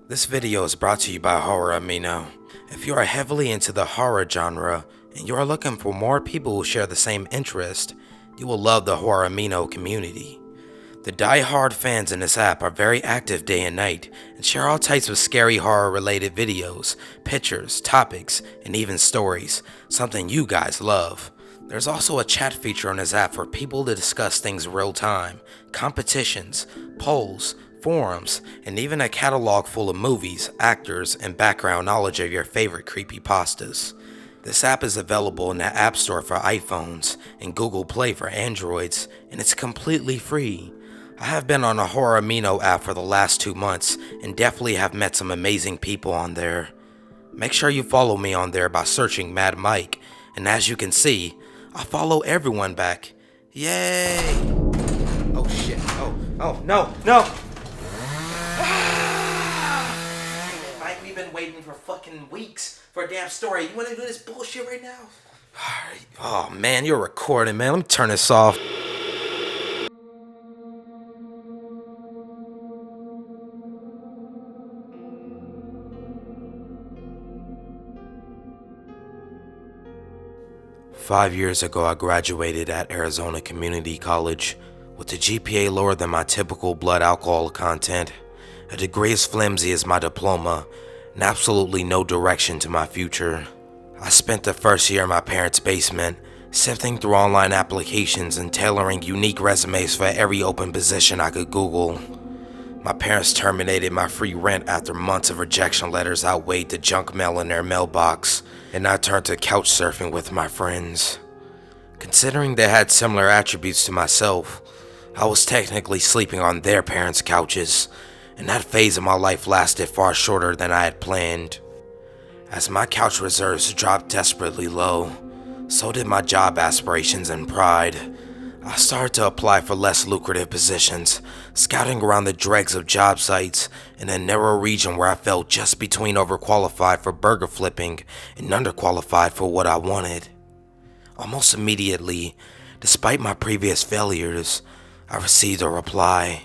This video is brought to you by Horror Amino. If you are heavily into the horror genre and you are looking for more people who share the same interest, you will love the Horror Amino community. The die-hard fans in this app are very active day and night and share all types of scary horror related videos, pictures, topics, and even stories, something you guys love. There's also a chat feature on this app for people to discuss things real time, competitions, polls, forums, and even a catalog full of movies, actors, and background knowledge of your favorite creepypastas. This app is available in the App Store for iPhones and Google Play for Androids, and it's completely free. I have been on a Horror Amino app for the last 2 months and definitely have met some amazing people on there. Make sure you follow me on there by searching Mad Mike, and as you can see, I follow everyone back. Yay! Oh shit, oh no! Mike, we've been waiting for fucking weeks for a damn story. You wanna do this bullshit right now? Oh man, you're recording, man. Let me turn this off. Five years ago, I graduated at Arizona Community College with a GPA lower than my typical blood alcohol content, a degree as flimsy as my diploma, and absolutely no direction to my future. I spent the first year in my parents' basement, sifting through online applications and tailoring unique resumes for every open position I could Google. My parents terminated my free rent after months of rejection letters outweighed the junk mail in their mailbox, and I turned to couch surfing with my friends. Considering they had similar attributes to myself, I was technically sleeping on their parents' couches, and that phase of my life lasted far shorter than I had planned. As my couch reserves dropped desperately low, so did my job aspirations and pride. I started to apply for less lucrative positions, scouting around the dregs of job sites in a narrow region where I felt just between overqualified for burger flipping and underqualified for what I wanted. Almost immediately, despite my previous failures, I received a reply.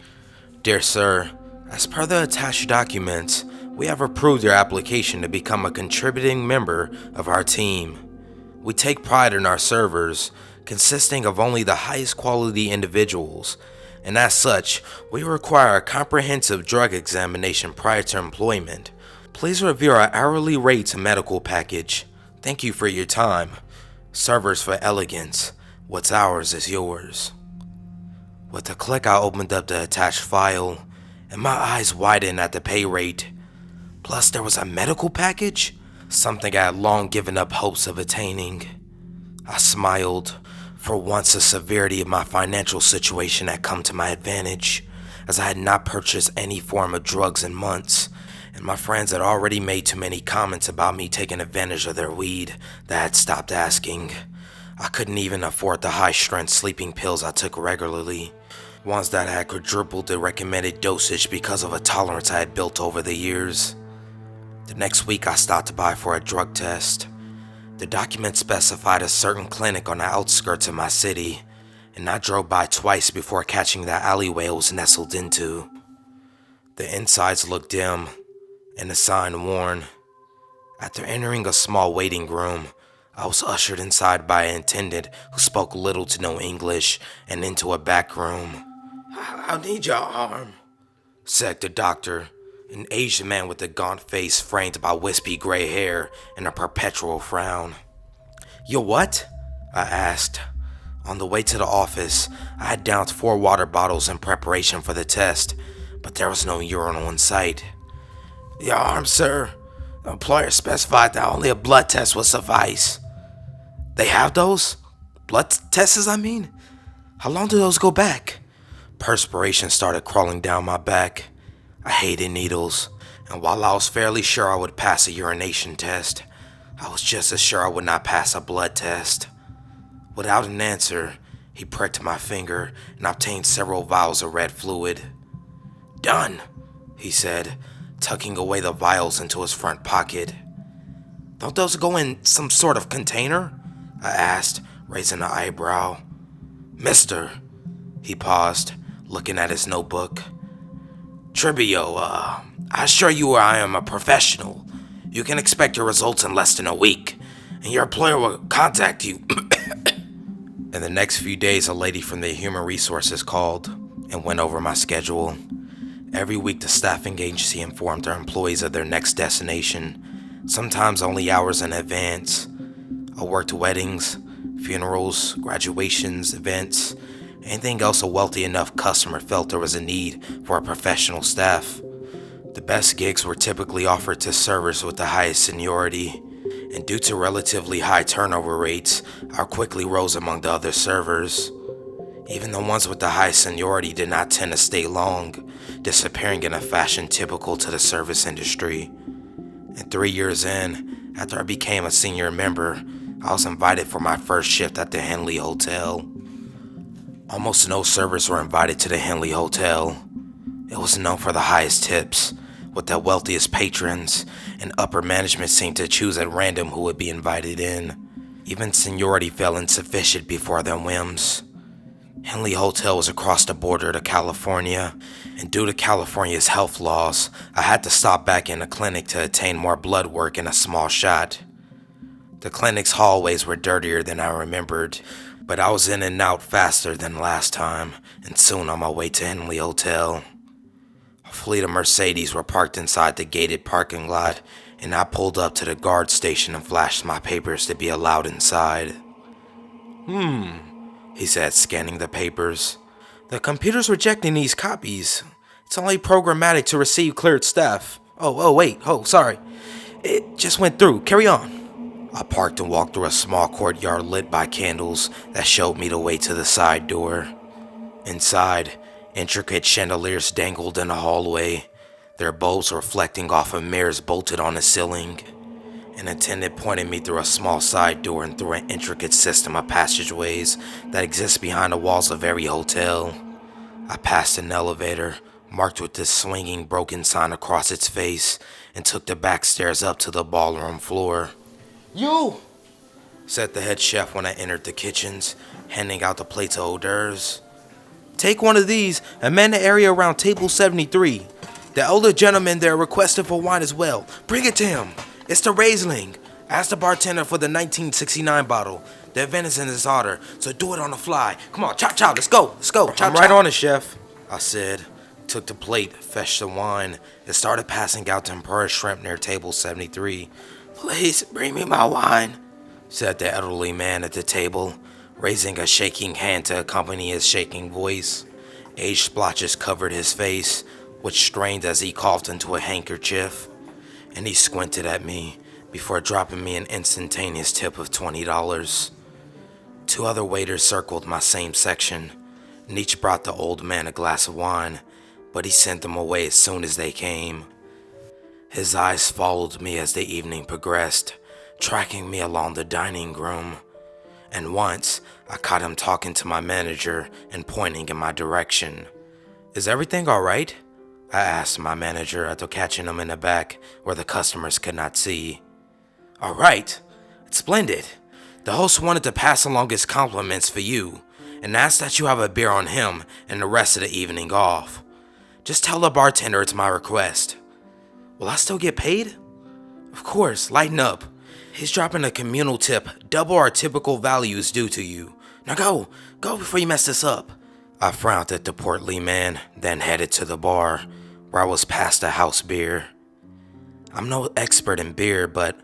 Dear sir, as per the attached documents, we have approved your application to become a contributing member of our team. We take pride in our servers, consisting of only the highest quality individuals, and as such, we require a comprehensive drug examination prior to employment. Please review our hourly rates and medical package. Thank you for your time. Servers for elegance. What's ours is yours. With a click, I opened up the attached file, and my eyes widened at the pay rate. Plus, there was a medical package, something I had long given up hopes of attaining. I smiled. For once, the severity of my financial situation had come to my advantage, as I had not purchased any form of drugs in months, and my friends had already made too many comments about me taking advantage of their weed that I had stopped asking. I couldn't even afford the high-strength sleeping pills I took regularly, ones that had quadrupled the recommended dosage because of a tolerance I had built over the years. The next week, I stopped by for a drug test. The document specified a certain clinic on the outskirts of my city, and I drove by twice before catching the alleyway it was nestled into. The insides looked dim, and the sign worn. After entering a small waiting room, I was ushered inside by an attendant who spoke little to no English and into a back room. "I'll need your arm," said the doctor, an Asian man with a gaunt face framed by wispy gray hair and a perpetual frown. "Your what?" I asked. On the way to the office, I had downed 4 water bottles in preparation for the test, but there was no urinal in sight. "Your arm, sir. The employer specified that only a blood test would suffice." "They have those? Blood tests, I mean? How long do those go back?" Perspiration started crawling down my back. I hated needles, and while I was fairly sure I would pass a urination test, I was just as sure I would not pass a blood test. Without an answer, he pricked my finger and obtained several vials of red fluid. "Done," he said, tucking away the vials into his front pocket. "Don't those go in some sort of container?" I asked, raising an eyebrow. "Mister," he paused, looking at his notebook. Trivio, I assure you I am a professional. You can expect your results in less than a week, and your employer will contact you. In the next few days, a lady from the Human Resources called and went over my schedule. Every week, the staffing agency informed their employees of their next destination, sometimes only hours in advance. I worked weddings, funerals, graduations, events, anything else a wealthy enough customer felt there was a need for a professional staff. The best gigs were typically offered to servers with the highest seniority, and due to relatively high turnover rates, I quickly rose among the other servers. Even the ones with the highest seniority did not tend to stay long, disappearing in a fashion typical to the service industry. And 3 years in, after I became a senior member, I was invited for my first shift at the Henley Hotel. Almost no servers were invited to the Henley Hotel. It was known for the highest tips, with the wealthiest patrons, and upper management seemed to choose at random who would be invited in. Even seniority felt insufficient before their whims. Henley Hotel was across the border to California, and due to California's health laws, I had to stop back in the clinic to obtain more blood work and a small shot. The clinic's hallways were dirtier than I remembered, but I was in and out faster than last time, and soon on my way to Henley Hotel. A fleet of Mercedes were parked inside the gated parking lot, and I pulled up to the guard station and flashed my papers to be allowed inside. He said, scanning the papers. The computer's rejecting these copies. It's only programmatic to receive cleared staff. Sorry. It just went through. Carry on. I parked and walked through a small courtyard lit by candles that showed me the way to the side door. Inside, intricate chandeliers dangled in the hallway, their bulbs reflecting off of mirrors bolted on the ceiling. An attendant pointed me through a small side door and through an intricate system of passageways that exist behind the walls of every hotel. I passed an elevator, marked with this swinging broken sign across its face, and took the back stairs up to the ballroom floor. "You!" said the head chef when I entered the kitchens, handing out the plates of hors d'oeuvres. "Take one of these and man the area around table 73. The older gentleman there requested for wine as well. Bring it to him. It's the Riesling. Ask the bartender for the 1969 bottle. The event is in his honor, so do it on the fly. Come on, chop, let's go. I'm right on it, chef," I said. Took the plate, fetched the wine, and started passing out tempura shrimp near table 73. "Please bring me my wine," said the elderly man at the table, raising a shaking hand to accompany his shaking voice. Age splotches covered his face, which strained as he coughed into a handkerchief, and he squinted at me before dropping me an instantaneous tip of $20. 2 other waiters circled my same section, and each brought the old man a glass of wine, but he sent them away as soon as they came. His eyes followed me as the evening progressed, tracking me along the dining room, and once I caught him talking to my manager and pointing in my direction. "Is everything all right?" I asked my manager after catching him in the back where the customers could not see. "All right? It's splendid. The host wanted to pass along his compliments for you and ask that you have a beer on him and the rest of the evening off. Just tell the bartender it's my request." "Will I still get paid?" "Of course, lighten up. He's dropping a communal tip, double our typical values due to you. Now go before you mess this up." I frowned at the portly man, then headed to the bar, where I was passed a house beer. I'm no expert in beer, but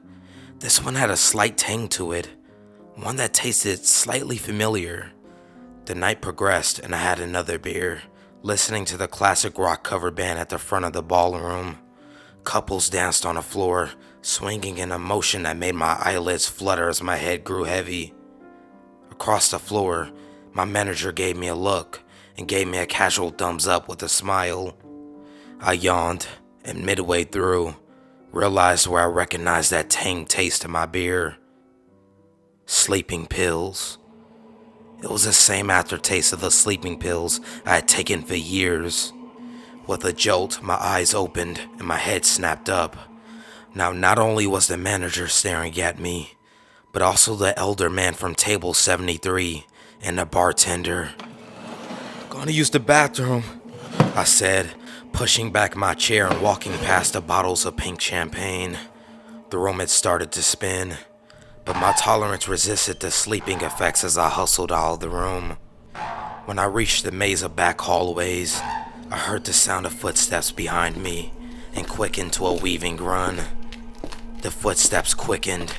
this one had a slight tang to it, one that tasted slightly familiar. The night progressed and I had another beer, listening to the classic rock cover band at the front of the ballroom. Couples danced on the floor, swinging in a motion that made my eyelids flutter as my head grew heavy. Across the floor, my manager gave me a look and gave me a casual thumbs up with a smile. I yawned, and midway through, realized where I recognized that tang taste in my beer. Sleeping pills. It was the same aftertaste of the sleeping pills I had taken for years. With a jolt, my eyes opened and my head snapped up. Now, not only was the manager staring at me, but also the elder man from table 73 and the bartender. "Gonna use the bathroom," I said, Pushing back my chair and walking past the bottles of pink champagne, the room had started to spin, but my tolerance resisted the sleeping effects as I hustled out of the room. When I reached the maze of back hallways, I heard the sound of footsteps behind me and quickened to a weaving run. The footsteps quickened,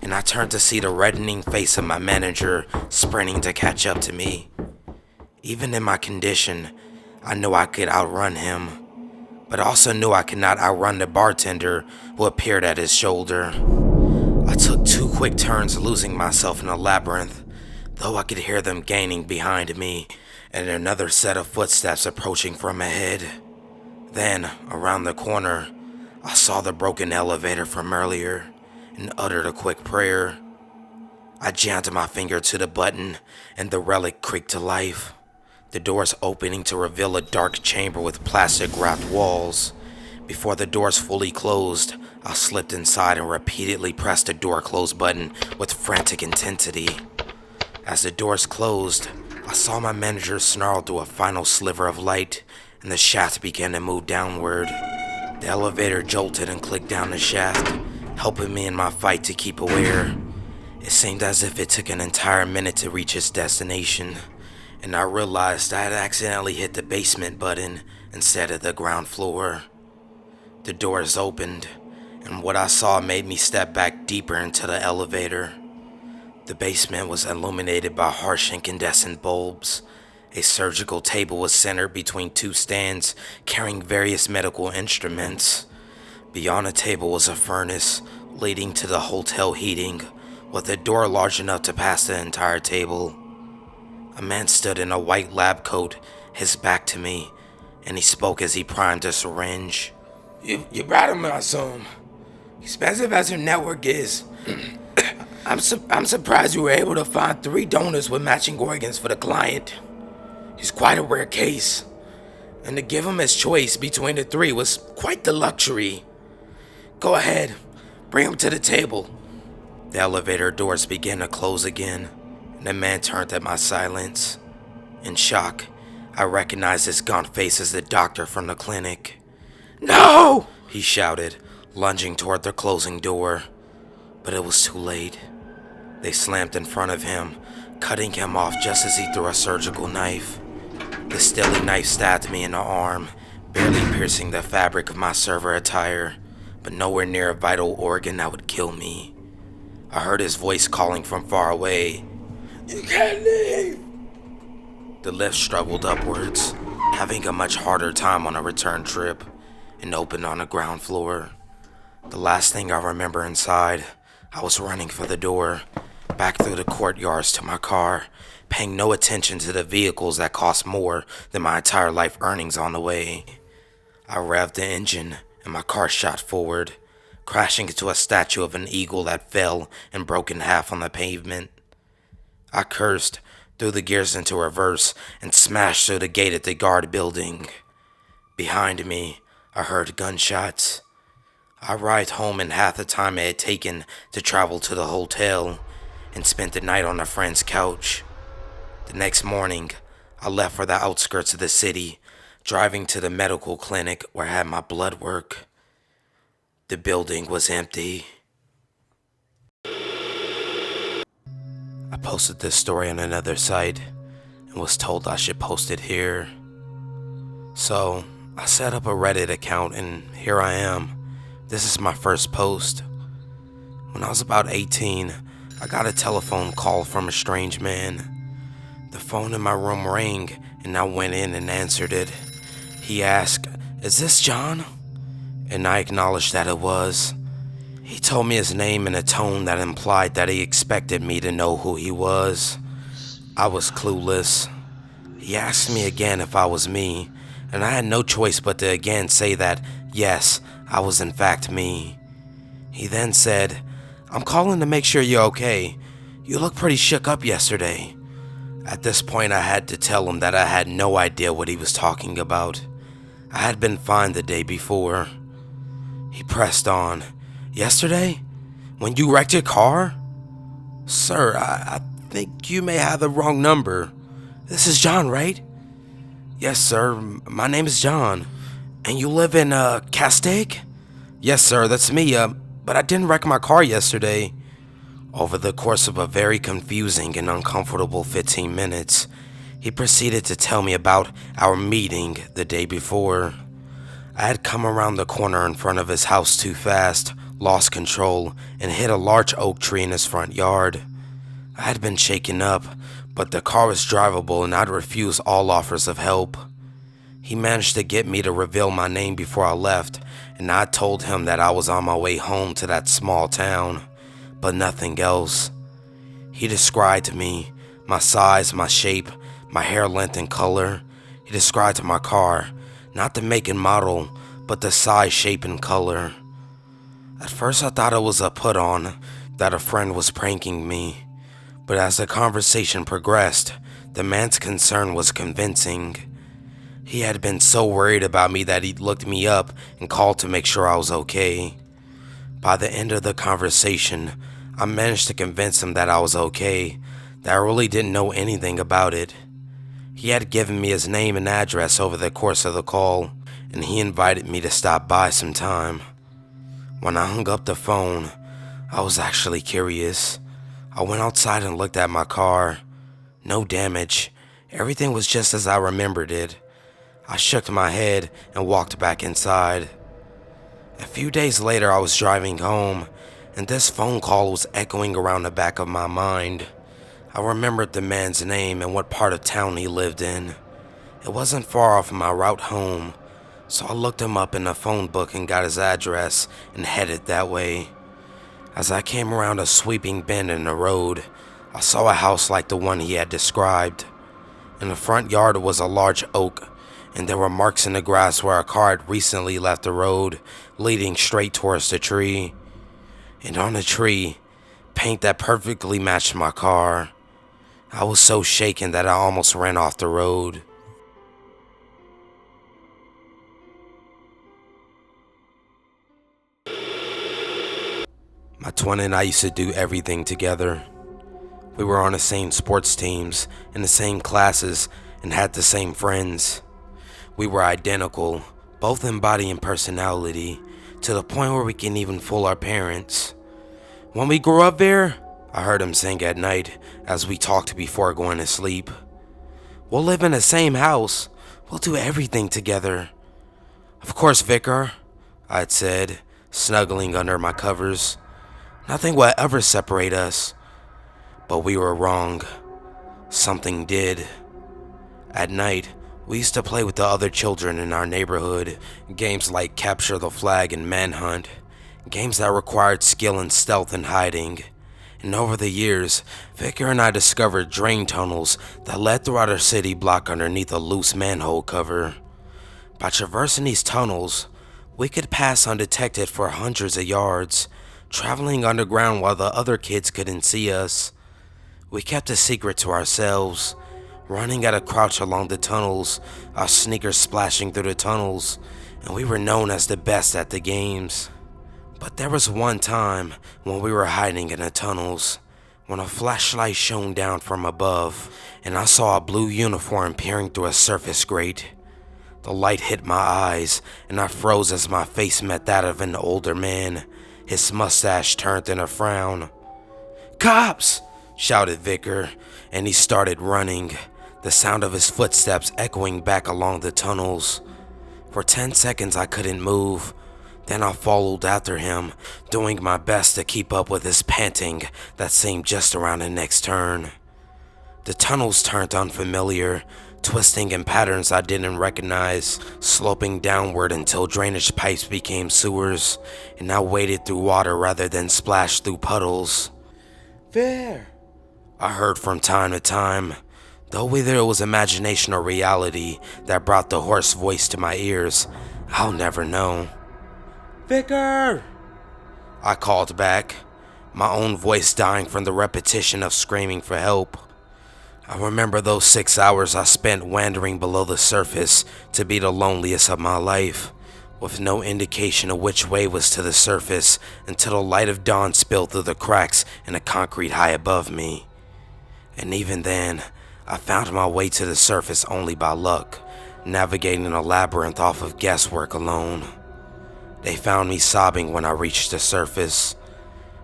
and I turned to see the reddening face of my manager sprinting to catch up to me. Even in my condition, I knew I could outrun him, but also knew I could not outrun the bartender who appeared at his shoulder. I took 2 quick turns, losing myself in a labyrinth, though I could hear them gaining behind me and another set of footsteps approaching from ahead. Then, around the corner, I saw the broken elevator from earlier and uttered a quick prayer. I jammed my finger to the button and the relic creaked to life, the doors opening to reveal a dark chamber with plastic-wrapped walls. Before the doors fully closed, I slipped inside and repeatedly pressed the door close button with frantic intensity. As the doors closed, I saw my manager snarl through a final sliver of light, and the shaft began to move downward. The elevator jolted and clicked down the shaft, helping me in my fight to keep aware. It seemed as if it took an entire minute to reach its destination, and I realized I had accidentally hit the basement button instead of the ground floor. The doors opened, and what I saw made me step back deeper into the elevator. The basement was illuminated by harsh incandescent bulbs. A surgical table was centered between 2 stands carrying various medical instruments. Beyond the table was a furnace leading to the hotel heating, with a door large enough to pass the entire table. A man stood in a white lab coat, his back to me, and he spoke as he primed a syringe. You brought him, I assume. Expensive as your network is, I'm surprised you were able to find 3 donors with matching organs for the client. He's quite a rare case, and to give him his choice between the 3 was quite the luxury. Go ahead, bring him to the table. The elevator doors began to close again, and the man turned at my silence. In shock, I recognized his gaunt face as the doctor from the clinic. No! He shouted, lunging toward the closing door. But it was too late. They slammed in front of him, cutting him off just as he threw a surgical knife. The steely knife stabbed me in the arm, barely piercing the fabric of my server attire, but nowhere near a vital organ that would kill me. I heard his voice calling from far away. You can't leave! The lift struggled upwards, having a much harder time on a return trip, and opened on the ground floor. The last thing I remember inside, I was running for the door, back through the courtyards to my car, paying no attention to the vehicles that cost more than my entire life earnings on the way. I revved the engine, and my car shot forward, crashing into a statue of an eagle that fell and broke in half on the pavement. I cursed, threw the gears into reverse, and smashed through the gate at the guard building. Behind me, I heard gunshots. I arrived home in half the time it had taken to travel to the hotel, and spent the night on a friend's couch. The next morning, I left for the outskirts of the city, driving to the medical clinic where I had my blood work. The building was empty. I posted this story on another site and was told I should post it here. So I set up a Reddit account and here I am. This is my first post. When I was about 18, I got a telephone call from a strange man. The phone in my room rang and I went in and answered it. He asked, "Is this John?" And I acknowledged that it was. He told me his name in a tone that implied that he expected me to know who he was. I was clueless. He asked me again if I was me, and I had no choice but to again say that, yes, I was in fact me. He then said, "I'm calling to make sure you're okay. You look pretty shook up yesterday." At this point, I had to tell him that I had no idea what he was talking about. I had been fine the day before. He pressed on. "Yesterday? When you wrecked your car?" "Sir, I think you may have the wrong number. This is John, right?" "Yes, sir. My name is John." And you live in, Castaic? Yes, sir, that's me, but I didn't wreck my car yesterday. Over the course of a very confusing and uncomfortable 15 minutes, he proceeded to tell me about our meeting the day before. I had come around the corner in front of his house too fast, lost control, and hit a large oak tree in his front yard. I had been shaken up, but the car was drivable and I'd refused all offers of help. He managed to get me to reveal my name before I left, and I told him that I was on my way home to that small town, but nothing else. He described me, my size, my shape, my hair length and color. He described my car, not the make and model, but the size, shape, and color. At first I thought it was a put-on, that a friend was pranking me, but as the conversation progressed, the man's concern was convincing. He had been so worried about me that he'd looked me up and called to make sure I was okay. By the end of the conversation, I managed to convince him that I was okay, that I really didn't know anything about it. He had given me his name and address over the course of the call, and he invited me to stop by sometime. When I hung up the phone, I was actually curious. I went outside and looked at my car. No damage. Everything was just as I remembered it. I shook my head and walked back inside. A few days later, I was driving home, and this phone call was echoing around the back of my mind. I remembered the man's name and what part of town he lived in. It wasn't far off my route home, so I looked him up in the phone book and got his address and headed that way. As I came around a sweeping bend in the road, I saw a house like the one he had described. In the front yard was a large oak, and there were marks in the grass where a car had recently left the road, leading straight towards the tree. And on the tree, paint that perfectly matched my car. I was so shaken that I almost ran off the road. My twin and I used to do everything together. We were on the same sports teams, in the same classes, and had the same friends. We were identical, both in body and personality, to the point where we can even fool our parents. When we grow up there, I heard him sing at night as we talked before going to sleep. We'll live in the same house. We'll do everything together. Of course, Vicar, I'd said, snuggling under my covers. Nothing will ever separate us. But we were wrong. Something did. At night, we used to play with the other children in our neighborhood, games like Capture the Flag and Manhunt, games that required skill and stealth and hiding. And over the years, Vicar and I discovered drain tunnels that led throughout our city block underneath a loose manhole cover. By traversing these tunnels, we could pass undetected for hundreds of yards, traveling underground while the other kids couldn't see us. We kept a secret to ourselves, running at a crouch along the tunnels, our sneakers splashing through the tunnels, and we were known as the best at the games. But there was one time when we were hiding in the tunnels, when a flashlight shone down from above, and I saw a blue uniform peering through a surface grate. The light hit my eyes, and I froze as my face met that of an older man, his mustache turned in a frown. "Cops!" shouted Vicar, and he started running, the sound of his footsteps echoing back along the tunnels. For 10 seconds I couldn't move. Then I followed after him, doing my best to keep up with his panting that seemed just around the next turn. The tunnels turned unfamiliar, twisting in patterns I didn't recognize, sloping downward until drainage pipes became sewers, and I waded through water rather than splashed through puddles. "There," I heard from time to time, though whether it was imagination or reality that brought the hoarse voice to my ears, I'll never know. "Vicar!" I called back, my own voice dying from the repetition of screaming for help. I remember those 6 hours I spent wandering below the surface to be the loneliest of my life, with no indication of which way was to the surface until the light of dawn spilled through the cracks in the concrete high above me. And even then, I found my way to the surface only by luck, navigating a labyrinth off of guesswork alone. They found me sobbing when I reached the surface,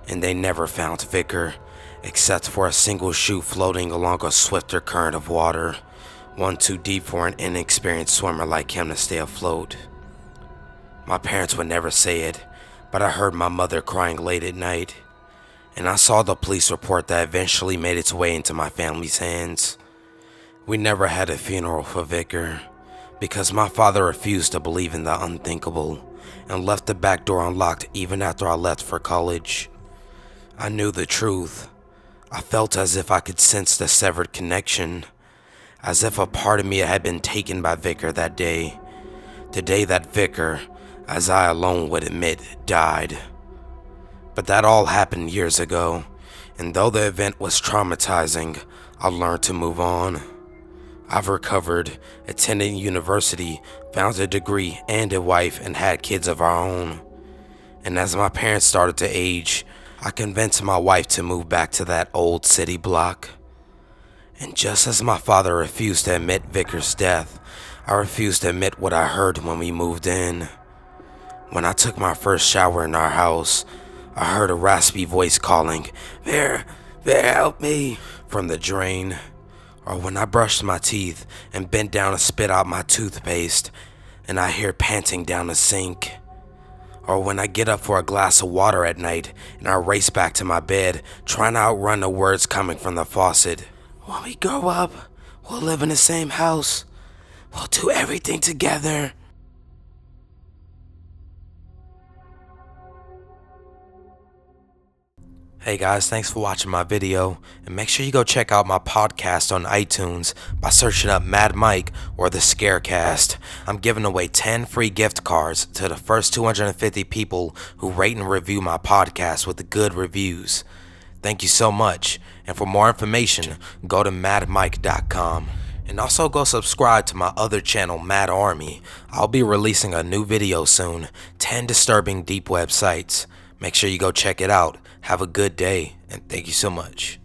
and they never found Vicar, except for a single shoe floating along a swifter current of water, one too deep for an inexperienced swimmer like him to stay afloat. My parents would never say it, but I heard my mother crying late at night, and I saw the police report that eventually made its way into my family's hands. We never had a funeral for Vicar, because my father refused to believe in the unthinkable, and left the back door unlocked even after I left for college. I knew the truth. I felt as if I could sense the severed connection, as if a part of me had been taken by Vicar that day, the day that Vicar, as I alone would admit, died. But that all happened years ago, and though the event was traumatizing, I learned to move on. I've recovered, attended university, found a degree and a wife, and had kids of our own. And as my parents started to age, I convinced my wife to move back to that old city block. And just as my father refused to admit Vicar's death, I refused to admit what I heard when we moved in. When I took my first shower in our house, I heard a raspy voice calling, Vera, help me, from the drain. Or when I brushed my teeth and bent down to spit out my toothpaste, and I hear panting down the sink. Or when I get up for a glass of water at night and I race back to my bed, trying to outrun the words coming from the faucet. When we grow up, we'll live in the same house. We'll do everything together. Hey guys, thanks for watching my video, and make sure you go check out my podcast on iTunes by searching up Mad Mike or The Scarecast. I'm giving away 10 free gift cards to the first 250 people who rate and review my podcast with good reviews. Thank you so much, and for more information, go to madmike.com. And also go subscribe to my other channel, Mad Army. I'll be releasing a new video soon, 10 disturbing deep web sites. Make sure you go check it out. Have a good day, and thank you so much.